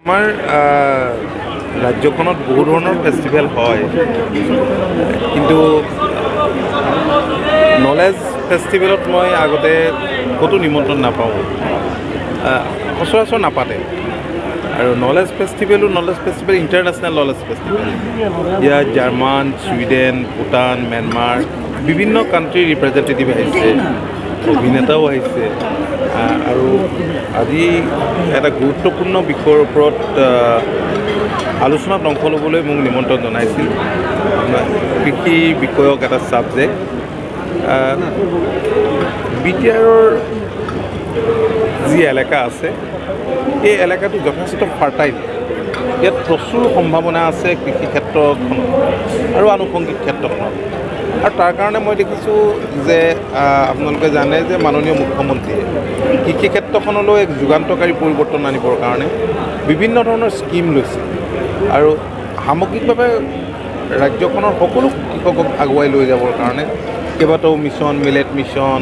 আমাৰ ৰাজ্যখনত বহু ধৰণৰ ফেষ্টিভেল হয়, কিন্তু নলেজ ফেষ্টিভেলত মই আগতে ক'তো নিমন্ত্ৰণ নাপাওঁ, সচৰাচৰ নাপাতে। আৰু knowledge festival international knowledge festival, ইয়াত জাৰ্মান, ছুইডেন, ভূটান, ম্যানমাৰ বিভিন্ন কাণ্ট্ৰিৰ ৰিপ্ৰেজেণ্টেটিভ আহিছে, অভিনেতাও আহিছে। আৰু আজি এটা গুৰুত্বপূৰ্ণ বিষয়ৰ ওপৰত আলোচনাত অংশ ল'বলৈ মোক নিমন্ত্ৰণ জনাইছিল। কৃষি বিষয়ক এটা ছাবজেক্ট। বিটিআৰৰ যি এলেকা আছে, এই এলেকাটো যথেষ্ট ফাৰ্টাইল। ইয়াত প্ৰচুৰ সম্ভাৱনা আছে কৃষি ক্ষেত্ৰখনত আৰু আনুষংগিক ক্ষেত্ৰখনত। আৰু তাৰ কাৰণে মই দেখিছোঁ যে আপোনালোকে জানে যে মাননীয় মুখ্যমন্ত্ৰীয়ে কৃষি ক্ষেত্ৰখনলৈ এক যুগান্তকাৰী পৰিৱৰ্তন আনিবৰ কাৰণে বিভিন্ন ধৰণৰ স্কিম লৈছে আৰু সামগ্ৰিকভাৱে ৰাজ্যখনৰ সকলো কৃষকক আগুৱাই লৈ যাবৰ কাৰণে কেইবাটাও মিছন, মিলেট মিছন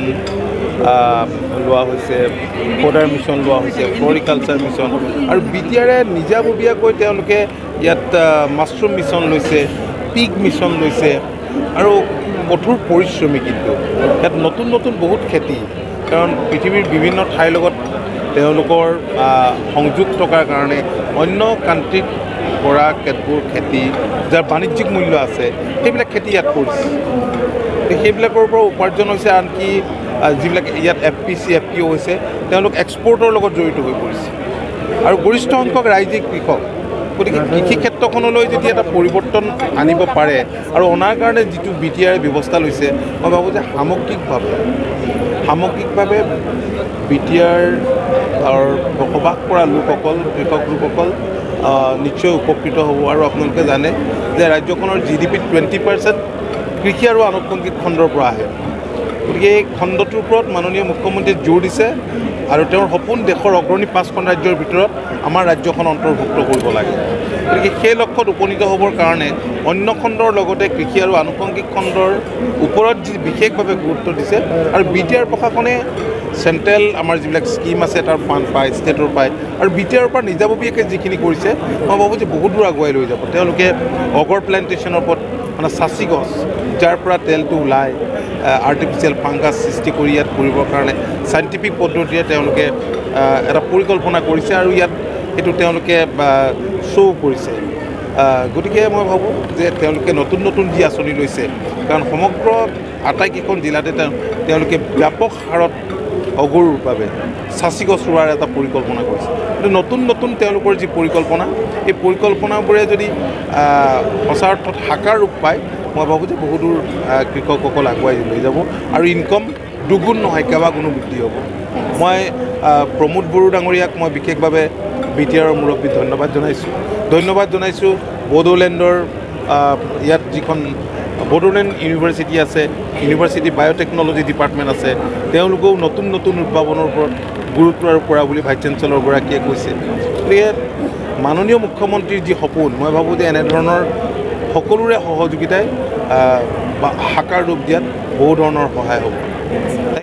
লোৱা হৈছে, ফডাৰ মিছন লোৱা হৈছে, ফ্লৰিকালচাৰ মিছন, আৰু বিটিআৰে নিজাববীয়াকৈ তেওঁলোকে ইয়াত মাছৰুম মিছন লৈছে, পিগ মিছন লৈছে। আৰু কঠোৰ পৰিশ্ৰমী, কিন্তু ইয়াত নতুন নতুন বহুত খেতি, কাৰণ পৃথিৱীৰ বিভিন্ন ঠাইৰ লগত তেওঁলোকৰ সংযোগ থকাৰ কাৰণে অন্য কাণ্ট্ৰিত কৰা কেতবোৰ খেতি যাৰ বাণিজ্যিক মূল্য আছে, সেইবিলাক খেতি ইয়াত কৰিছে। সেইবিলাকৰ পৰা উপাৰ্জন হৈছে। আনকি যিবিলাক ইয়াত FPC, FPO হৈছে, তেওঁলোক এক্সপৰ্টৰ লগত জড়িত হৈ পৰিছে আৰু গৰিষ্ঠ সংখ্যক ৰাজ্যিক কৃষক। গতিকে কৃষি ক্ষেত্ৰখনলৈ যদি এটা পৰিৱৰ্তন আনিব পাৰে আৰু অনাৰ কাৰণে যিটো বিটিআৰে ব্যৱস্থা লৈছে, মই ভাবোঁ যে সামগ্ৰিকভাৱে বিটিআৰ বসবাস কৰা লোকসকল, কৃষক লোকসকল নিশ্চয় উপকৃত হ'ব। আৰু আপোনালোকে জানে যে ৰাজ্যখনৰ GDPত 20% কৃষি আৰু আনুষংগিক খণ্ডৰ পৰা আহে। গতিকে এই খণ্ডটোৰ ওপৰত মাননীয় মুখ্যমন্ত্ৰীয়ে জোৰ দিছে আৰু তেওঁৰ সপোন দেশৰ অগ্ৰণী 5খন ৰাজ্যৰ ভিতৰত আমাৰ ৰাজ্যখন অন্তৰ্ভুক্ত কৰিব লাগে। গতিকে সেই লক্ষ্যত উপনীত হ'বৰ কাৰণে অন্য খণ্ডৰ লগতে কৃষি আৰু আনুষংগিক খণ্ডৰ ওপৰত যি বিশেষভাৱে গুৰুত্ব দিছে। আৰু বিটিআৰ প্ৰশাসনে চেণ্ট্ৰেল আমাৰ যিবিলাক স্কিম আছে তাৰ ফাণ্ড পায়, ষ্টেটৰ পায়, আৰু বিটিআৰৰ পৰা নিজাববীয়াকৈ যিখিনি কৰিছে, মই ভাবোঁ যে বহুত দূৰ আগুৱাই লৈ যাব। তেওঁলোকে অগৰ প্লেণ্টেশ্যনৰ ওপৰত, মানে চাচি গছ যাৰ পৰা তেলটো ওলায়, আৰ্টিফিচিয়েল ফাংগাছ সৃষ্টি কৰি ইয়াত কৰিবৰ কাৰণে চাইণ্টিফিক পদ্ধতিৰে তেওঁলোকে এটা পৰিকল্পনা কৰিছে আৰু ইয়াত সেইটো তেওঁলোকে শ্ব' কৰিছে। গতিকে মই ভাবোঁ যে তেওঁলোকে নতুন নতুন যি আঁচনি লৈছে, কাৰণ সমগ্ৰ আটাইকেইখন জিলাতে তেওঁলোকে ব্যাপক হাৰত অগৰুৰ বাবে চাচি গছ ৰোৱাৰ এটা পৰিকল্পনা কৰিছে। কিন্তু নতুন তেওঁলোকৰ যি পৰিকল্পনা, এই পৰিকল্পনাবোৰে যদি সঁচা অৰ্থত সাকাৰ ৰূপ পায়, মই ভাবোঁ যে বহুদূৰ কৃষকসকল আগুৱাই লৈ যাব আৰু ইনকম দুগুণ নহয় কেইবাগুণো বৃদ্ধি হ'ব। মই প্ৰমোদ বড়ো ডাঙৰীয়াক মই বিশেষভাৱে বিটিআৰৰ মুৰব্বীক ধন্যবাদ জনাইছোঁ। বডোলেণ্ডৰ ইয়াত যিখন বডোলেণ্ড ইউনিভাৰ্চিটি আছে, ইউনিভাৰ্চিটি বায়'টেকনলজি ডিপাৰ্টমেণ্ট আছে, তেওঁলোকেও নতুন উদ্ভাৱনৰ ওপৰত গুৰুত্ব আৰোপ কৰা বুলি ভাইচ চেঞ্চেলৰগৰাকীয়ে কৈছে। গতিকে মাননীয় মুখ্যমন্ত্ৰীৰ যি সপোন, মই ভাবোঁ যে এনেধৰণৰ সকলোৰে সহযোগিতাই সাকাৰ ৰূপ দিয়াত বহু ধৰণৰ সহায় হ'ব।